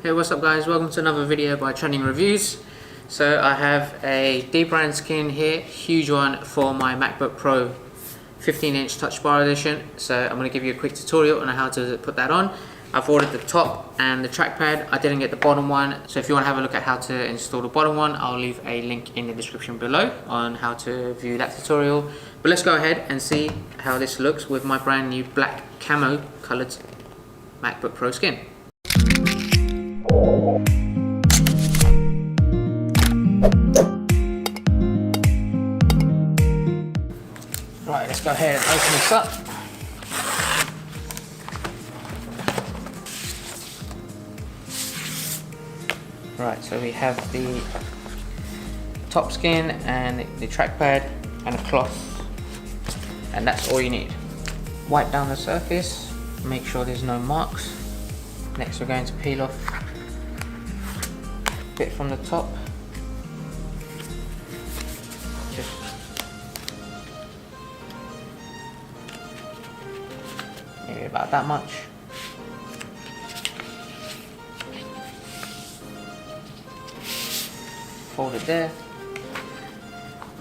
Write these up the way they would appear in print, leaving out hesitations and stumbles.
Hey, what's up guys, welcome to another video by Trending Reviews. So I have a dBrand skin here, huge one for my MacBook Pro 15-inch Touch Bar Edition. So I'm going to give you a quick tutorial on how to put that on. I've ordered the top and the trackpad. I didn't get the bottom one, so if you want to have a look at how to install the bottom one, I'll leave a link in the description below on how to view that tutorial. But let's go ahead and see how this looks with my brand new black camo coloured MacBook Pro skin. Right, let's go ahead and open this up. Right, so we have the top skin and the trackpad and a cloth, and that's all you need. Wipe down the surface, make sure there's no marks. Next we're going to peel off a bit from the top. Just maybe about that much. Fold it there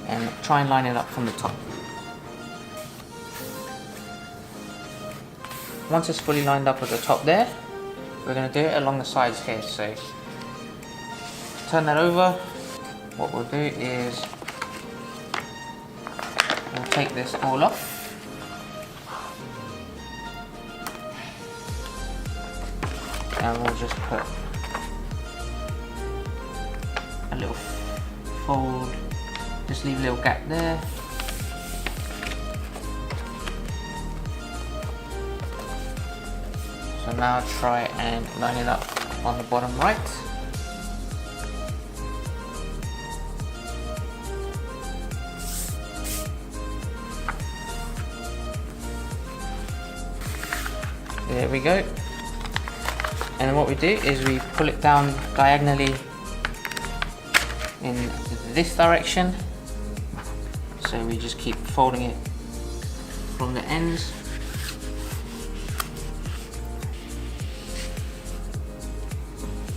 and try and line it up from the top. Once it's fully lined up at the top there, we're going to do it along the sides here. So turn that over. What we'll do is we'll take this all off. And we'll just put a little fold, just leave a little gap there. So now try and line it up on the bottom right. There we go. And then what we do is we pull it down diagonally in this direction. So we just keep folding it from the ends.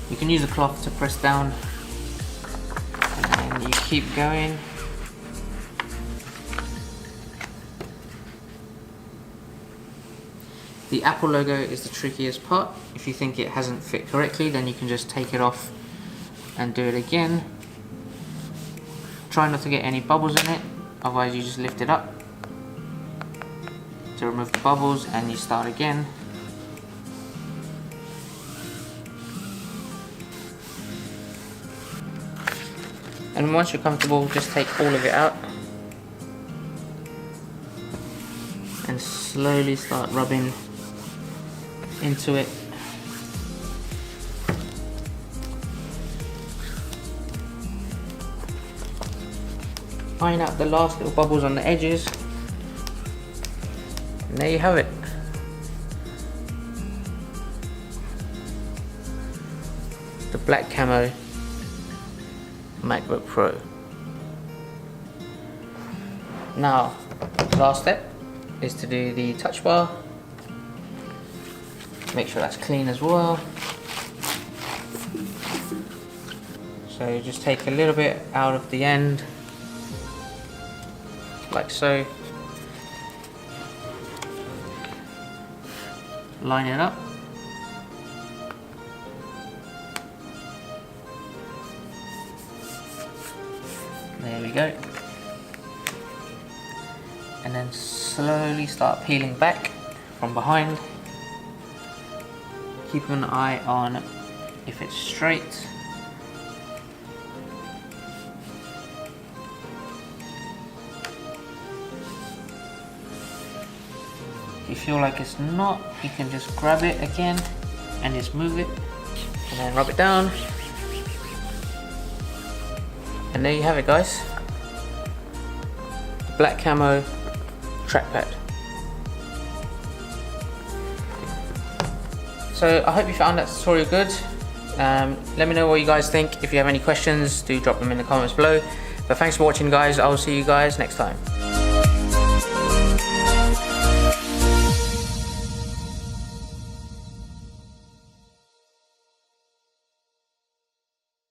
You can use a cloth to press down, and you keep going. The Apple logo is the trickiest part. If you think it hasn't fit correctly, then you can just take it off and do it again. Try not to get any bubbles in it, otherwise you just lift it up to remove the bubbles and you start again. And once you're comfortable, just take all of it out and slowly start rubbing into it. Iron out the last little bubbles on the edges, and there you have it. The black camo MacBook Pro. Now, the last step is to do the touch bar. Make sure that's clean as well. So just take a little bit out of the end, like so. Line it up. There we go. And then slowly start peeling back from behind. Keep an eye on if it's straight. If you feel like it's not, you can just grab it again and just move it and then rub it down. And there you have it, guys. The black camo trackpad. So I hope you found that tutorial good. Let me know what you guys think. If you have any questions, do drop them in the comments below. But thanks for watching guys. I'll see you guys next time.